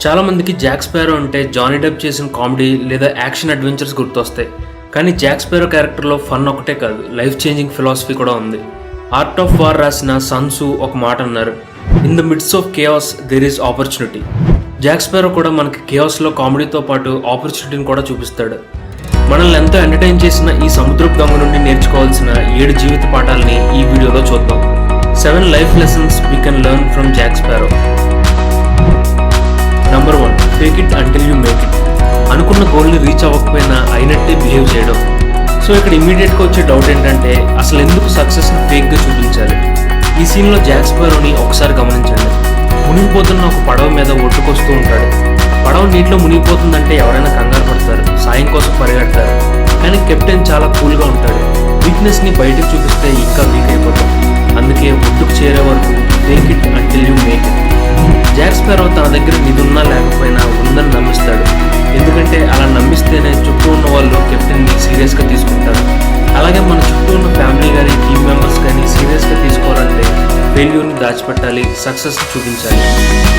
చాలా మందికి Jack sparrow అంటే జానీ డెప్ చేసిన కామెడీ లేదా యాక్షన్ అడ్వెంచర్స్ గుర్తొస్తాయి. కానీ జాక్ స్పారో క్యారెక్టర్లో ఫన్ ఒకటే కాదు, లైఫ్ చేంజింగ్ ఫిలాసఫీ కూడా ఉంది. ఆర్ట్ ఆఫ్ వార్ రాసిన సన్ త్సు ఒక మాట అన్నారు, in the midst of chaos there is opportunity. Jack Sparrow కూడా మనకి కేయాస్లో కామెడీతో పాటు ఆపర్చునిటీని కూడా చూపిస్తాడు. మనల్ని ఎంతో ఎంటర్టైన్ చేసిన ఈ సముద్రపు దొంగ నుండి నేర్చుకోవాల్సిన 7 జీవిత పాఠాలని ఈ వీడియోలో చూద్దాం. 7 life lessons we can learn from Jack sparrow. Number 1, fake it until you make it. అనుకున్న గోల్ని రీచ్ అవ్వకపోయినా అయినట్టే బిహేవ్ చేయడం. సో ఇక్కడ ఇమీడియట్గా వచ్చే డౌట్ ఏంటంటే, అసలు ఎందుకు సక్సెస్ని ఫేక్గా చూపించాలి? ఈ సీన్లో జాక్ స్పారోని ఒకసారి గమనించండి. మునిగిపోతున్న ఒక పడవ మీద ఒడ్డుకొస్తూ ఉంటాడు. పడవ నీటిలో మునిగిపోతుందంటే ఎవరైనా కంగారు పడతారు, సాయం కోసం పరిగెడతారు. కానీ కెప్టెన్ చాలా కూల్గా ఉంటాడు. వీక్నెస్ని బయటకు చూపిస్తే ఇంకా వీక్ అయిపోతాం. అందుకే ఒడ్డుకు చేరే వరకు fake it until you make it. Jack sparrow తన దగ్గర నిధున్నా లేకపోయినా ఉందని నమ్మిస్తాడు. ఎందుకంటే అలా నమ్మిస్తేనే చుట్టూ ఉన్న వాళ్ళు కెప్టెన్ని సీరియస్గా తీసుకుంటారు. అలాగే మన చుట్టూ ఉన్న ఫ్యామిలీ కానీ టీమ్ మెంబర్స్ కానీ సీరియస్గా తీసుకోవాలంటే ఫెయిల్యూర్ని దాచిపెట్టాలి, సక్సెస్ని చూపించాలి.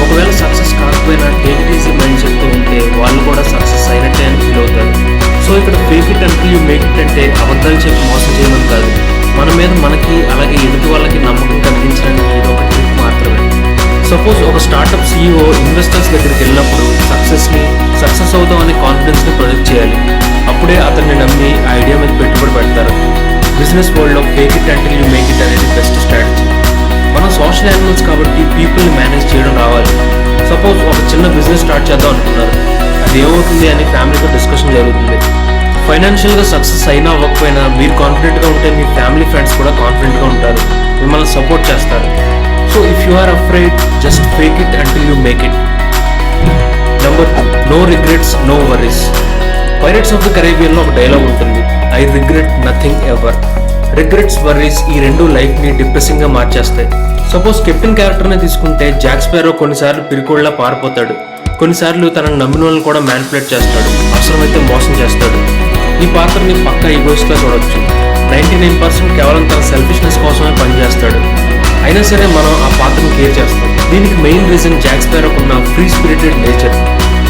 ఒకవేళ సక్సెస్ కాకపోయినా టేక్ ఇట్ ఈజీ మైండ్ సెట్తో ఉంటే వాళ్ళు కూడా సక్సెస్ అయినట్టే అని ఫీల్ అవుతారు. సో ఇక్కడ fake it until you make it అంటే అబద్ధాలు చెప్పి మోసం చేయమని కాదు, మన మీద మనకి అలాగే ఎదుటి వాళ్ళకి నమ్మకం కలిగించడానికి ఇది ఒక ట్రిక్ మాత్రమే. సపోజ్ ఒక స్టార్టప్ CEO ఇన్వెస్టర్స్ దగ్గరికి వెళ్ళినప్పుడు సక్సెస్ అవుతామనే కాన్ఫిడెన్స్ని ప్రొజెక్ట్ చేయాలి. అప్పుడే అతన్ని నమ్మి ఆ ఐడియా మీద పెట్టుబడి పెడతారు. బిజినెస్ వరల్డ్లో fake it until you make it అనేది బెస్ట్ స్ట్రాటజీ. మనం సోషల్ యానిమల్స్ కాబట్టి పీపుల్ని మేనేజ్ చేయడం రావాలి. సపోజ్ ఒక చిన్న బిజినెస్ స్టార్ట్ చేద్దాం అనుకున్నారు, అది ఏమవుతుంది అని ఫ్యామిలీతో డిస్కషన్ జరుగుతుంది. ఫైనాన్షియల్గా సక్సెస్ అయినా అవ్వకపోయినా మీరు కాన్ఫిడెంట్గా ఉంటే మీ ఫ్యామిలీ ఫ్రెండ్స్ కూడా కాన్ఫిడెంట్గా ఉంటారు, మిమ్మల్ని సపోర్ట్ చేస్తారు. So if you are afraid, just fake it until you make it. Number 2, no regrets no worries. Pirates of the కరేబియన్లో ఒక డైలాగ్ ఉంటుంది, I regret nothing ever. Regrets, worries ఈ రెండు లైఫ్ని డిప్రెసింగ్గా మార్చేస్తాయి. సపోజ్ కెప్టెన్ క్యారెక్టర్ని తీసుకుంటే జాక్ స్పారో కొన్నిసార్లు పిరికోళ్ళ పారిపోతాడు, కొన్నిసార్లు తనను నమ్మిన వాళ్ళని కూడా మ్యానిపులేట్ చేస్తాడు, అవసరమైతే మోసం చేస్తాడు. ఈ పాత్రని పక్కా ఈగోయిస్ట్గా చూడొచ్చు. 99% కేవలం తన సెల్ఫిష్నెస్ కోసమే పనిచేస్తాడు. అయినా సరే మనం ఆ పాత్రను కేర్ చేస్తాం. దీనికి మెయిన్ రీజన్ జాక్ స్పారోకున్న ఫ్రీ స్పిరిటెడ్ నేచర్.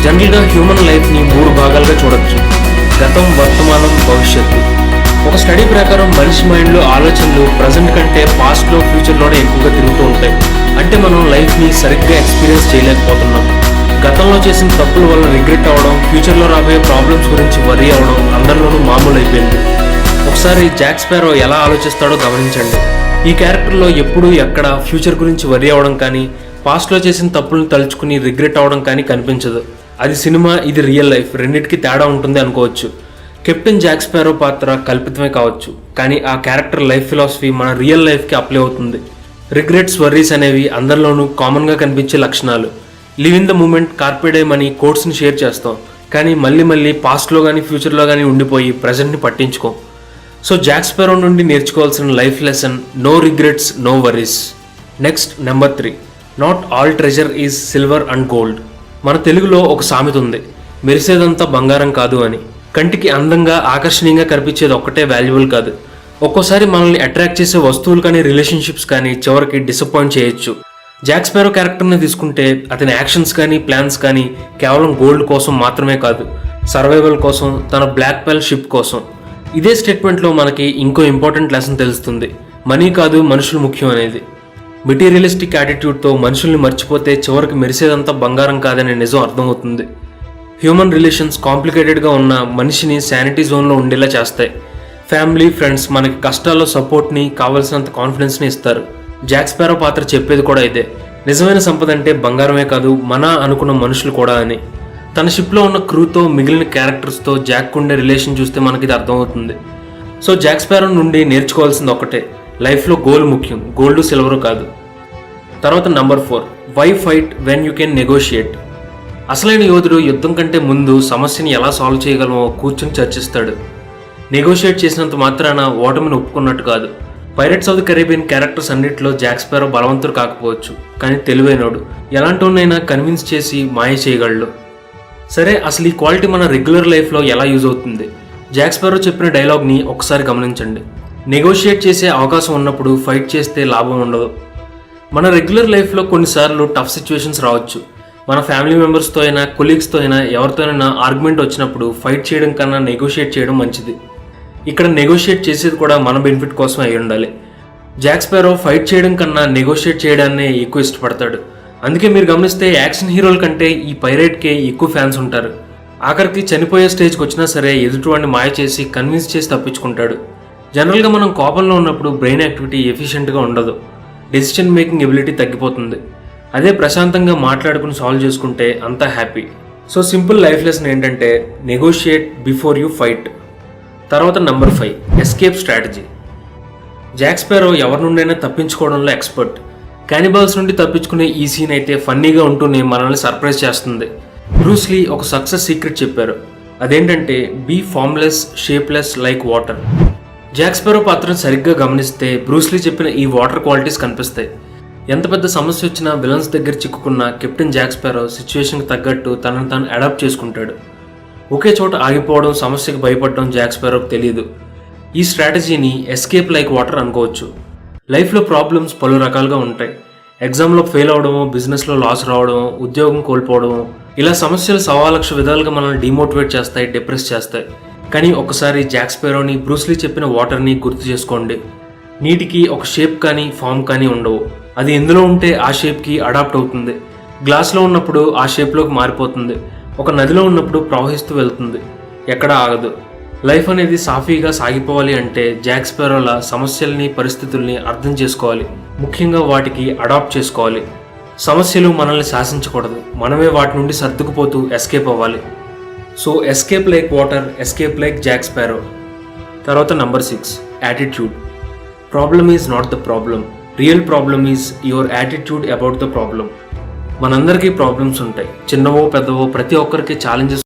జనరల్గా హ్యూమన్ లైఫ్ని 3 భాగాలుగా చూడొచ్చు, గతం, వర్తమానం, భవిష్యత్తు. ఒక స్టడీ ప్రకారం మనిషి మైండ్లో ఆలోచనలు ప్రజెంట్ కంటే పాస్ట్లో, ఫ్యూచర్లోనే ఎక్కువగా తిరుగుతూ ఉంటాయి. అంటే మనం లైఫ్ని సరిగ్గా ఎక్స్పీరియన్స్ చేయలేకపోతున్నాం. గతంలో చేసిన తప్పుల వల్ల రిగ్రెట్ అవ్వడం, ఫ్యూచర్లో రాబోయే ప్రాబ్లమ్స్ గురించి వరీ అవ్వడం అందరిలోనూ మామూలు అయిపోయింది. ఒకసారి జాక్ స్పారో ఎలా ఆలోచిస్తాడో గమనించండి. ఈ క్యారెక్టర్లో ఎప్పుడు ఎక్కడ ఫ్యూచర్ గురించి వరీ అవ్వడం కానీ, పాస్ట్లో చేసిన తప్పులను తలుచుకుని రిగ్రెట్ అవ్వడం కానీ కనిపించదు. అది సినిమా, ఇది రియల్ లైఫ్, రెండింటికి తేడా ఉంటుంది అనుకోవచ్చు. కెప్టెన్ జాక్ స్పారో పాత్ర కల్పితమే కావచ్చు, కానీ ఆ క్యారెక్టర్ లైఫ్ ఫిలాసఫీ మన రియల్ లైఫ్కి అప్లై అవుతుంది. రిగ్రెట్స్, వర్రీస్ అనేవి అందరిలోనూ కామన్గా కనిపించే లక్షణాలు. Live in the moment, carpe diem అని కోట్స్ని షేర్ చేస్తాం, కానీ మళ్ళీ పాస్ట్లో కానీ ఫ్యూచర్లో కానీ ఉండిపోయి ప్రజెంట్ని పట్టించుకోం. సో జాక్ స్పారో నుండి నేర్చుకోవాల్సిన life lesson, no regrets no worries. Next, number 3, not all treasure is silver and gold. మన తెలుగులో ఒక సామెత ఉంది, మెరిసేదంతా బంగారం కాదు అని. కంటికి అందంగా, ఆకర్షణీయంగా కనిపించేది ఒక్కటే వాల్యుబుల్ కాదు. ఒక్కోసారి మనల్ని అట్రాక్ట్ చేసే వస్తువులు కానీ, రిలేషన్షిప్స్ కానీ చివరికి డిసప్పాయింట్ చేయొచ్చు. జాక్ స్పారో క్యారెక్టర్ని తీసుకుంటే అతని యాక్షన్స్ కానీ, ప్లాన్స్ కానీ కేవలం గోల్డ్ కోసం మాత్రమే కాదు, సర్వైవల్ కోసం, తన బ్లాక్ పెల్ షిప్ కోసం. ఇదే స్టేట్మెంట్లో మనకి ఇంకో ఇంపార్టెంట్ లెసన్ తెలుస్తుంది, మనీ కాదు మనుషులు ముఖ్యం అనేది. మెటీరియలిస్టిక్ యాటిట్యూడ్తో మనుషుల్ని మర్చిపోతే చివరికి మెరిసేదంతా బంగారం కాదనే నిజం అర్థమవుతుంది. హ్యూమన్ రిలేషన్స్ కాంప్లికేటెడ్గా ఉన్న మనిషిని శానిటీ జోన్లో ఉండేలా చేస్తాయి. ఫ్యామిలీ, ఫ్రెండ్స్ మనకి కష్టాల్లో సపోర్ట్ని, కావాల్సినంత కాన్ఫిడెన్స్ని ఇస్తారు. జాక్ స్పారో పాత్ర చెప్పేది కూడా ఇదే, నిజమైన సంపద అంటే బంగారమే కాదు, మన అనుకున్న మనుషులు కూడా అని. తన షిప్లో ఉన్న క్రూతో, మిగిలిన క్యారెక్టర్స్తో జాక్ ఉండే రిలేషన్ చూస్తే మనకి ఇది అర్థమవుతుంది. సో జాక్ స్పారో నుండి నేర్చుకోవాల్సింది ఒకటే, లైఫ్లో గోల్ ముఖ్యం, గోల్డ్ సిల్వర్ కాదు. తర్వాత number 4, why fight when you can negotiate. అసలైన యోధుడు యుద్ధం కంటే ముందు సమస్యని ఎలా సాల్వ్ చేయగలమో కూర్చొని చర్చిస్తాడు. నెగోషియేట్ చేసినంత మాత్రాన ఓటమిని ఒప్పుకున్నట్టు కాదు. Pirates of the Caribbean characters అన్నింటిలో జాక్ స్పారో బలవంతుడు కాకపోవచ్చు, కానీ తెలివైనోడు, ఎలాంటినైనా కన్విన్స్ చేసి మాయ చేయగలడు. సరే, అసలు ఈ క్వాలిటీ మన రెగ్యులర్ లైఫ్లో ఎలా యూజ్ అవుతుంది? జాక్ స్పారో చెప్పిన డైలాగ్ని ఒకసారి గమనించండి, నెగోషియేట్ చేసే అవకాశం ఉన్నప్పుడు ఫైట్ చేస్తే లాభం ఉండదు. మన రెగ్యులర్ లైఫ్లో కొన్నిసార్లు టఫ్ సిచ్యువేషన్స్ రావచ్చు. మన ఫ్యామిలీ మెంబర్స్తో అయినా కొలీగ్స్తో అయినా ఎవరితోనైనా ఆర్గ్యుమెంట్ వచ్చినప్పుడు ఫైట్ చేయడం కన్నా నెగోషియేట్ చేయడం మంచిది. ఇక్కడ నెగోషియేట్ చేసేది కూడా మన బెనిఫిట్ కోసం అయి ఉండాలి. జాక్ స్పారో ఫైట్ చేయడం కన్నా నెగోషియేట్ చేయడాన్నే ఎక్కువ ఇష్టపడతాడు. అందుకే మీరు గమనిస్తే యాక్షన్ హీరోల కంటే ఈ పైరేట్కే ఎక్కువ ఫ్యాన్స్ ఉంటారు. ఆఖరికి చనిపోయే స్టేజ్కి వచ్చినా సరే ఎదుటివాడిని మాయ చేసి కన్విన్స్ చేసి తప్పించుకుంటాడు. జనరల్గా మనం కోపంలో ఉన్నప్పుడు బ్రెయిన్ యాక్టివిటీ ఎఫిషియెంట్గా ఉండదు, డెసిషన్ మేకింగ్ ఎబిలిటీ తగ్గిపోతుంది. అదే ప్రశాంతంగా మాట్లాడుకుని సాల్వ్ చేసుకుంటే అంతా happy. So simple life lesson ఏంటంటే నెగోషియేట్ బిఫోర్ యూ ఫైట్. తర్వాత number 5, escape strategy. Jack sparrow ఎవరి నుండైనా తప్పించుకోవడంలో ఎక్స్పర్ట్. క్యానిబాల్స్ నుండి తప్పించుకునే ఈ సీన్ అయితే ఫన్నీగా ఉంటూనే మనల్ని సర్ప్రైజ్ చేస్తుంది. బ్రూస్ లీ ఒక సక్సెస్ సీక్రెట్ చెప్పారు. అదేంటంటే be formless shapeless like water. Jack Sparrow పాత్రను సరిగ్గా గమనిస్తే బ్రూస్ లీ చెప్పిన ఈ వాటర్ క్వాలిటీస్ కనిపిస్తాయి. ఎంత పెద్ద సమస్య వచ్చినా విలన్స్ దగ్గర చిక్కుకున్న కెప్టెన్ జాక్ స్పారో సిచ్యువేషన్కి తగ్గట్టు తనను తాను అడాప్ట్ చేసుకుంటాడు. ఒకే చోట ఆగిపోవడం, సమస్యకు భయపడడం జాక్ స్పారోకి తెలియదు. ఈ స్ట్రాటజీని ఎస్కేప్ లైక్ వాటర్ అనుకోవచ్చు. లైఫ్లో ప్రాబ్లమ్స్ పలు రకాలుగా ఉంటాయి. ఎగ్జామ్లో ఫెయిల్ అవడము, బిజినెస్లో లాస్ రావడము, ఉద్యోగం కోల్పోవడము, ఇలా సమస్యలు 1,000,000 విధాలుగా మనల్ని డిమోటివేట్ చేస్తాయి, డిప్రెస్ చేస్తాయి. కానీ ఒకసారి జాక్ స్పారోని, బ్రూస్ లీ చెప్పిన వాటర్ని గుర్తు చేసుకోండి. నీటికి ఒక షేప్ కానీ ఫామ్ కానీ ఉండవు. అది ఎందులో ఉంటే ఆ షేప్కి అడాప్ట్ అవుతుంది. గ్లాస్లో ఉన్నప్పుడు ఆ షేప్లోకి మారిపోతుంది. ఒక నదిలో ఉన్నప్పుడు ప్రవహిస్తూ వెళ్తుంది, ఎక్కడ ఆగదు. లైఫ్ అనేది సాఫీగా సాగిపోవాలి అంటే జాక్ స్పారోల సమస్యల్ని, పరిస్థితుల్ని అర్థం చేసుకోవాలి. ముఖ్యంగా వాటికి అడాప్ట్ చేసుకోవాలి. సమస్యలు మనల్ని శాసించకూడదు, మనమే వాటి నుండి సర్దుకుపోతూ ఎస్కేప్ అవ్వాలి. So escape like water, escape like Jack Sparrow. తర్వాత number 6, attitude. Problem is not the problem, real problem is your attitude about the problem. మనందరికీ ప్రాబ్లమ్స్ ఉంటాయి, చిన్నవో పెద్దవో. ప్రతి ఒక్కరికి ఛాలెంజెస్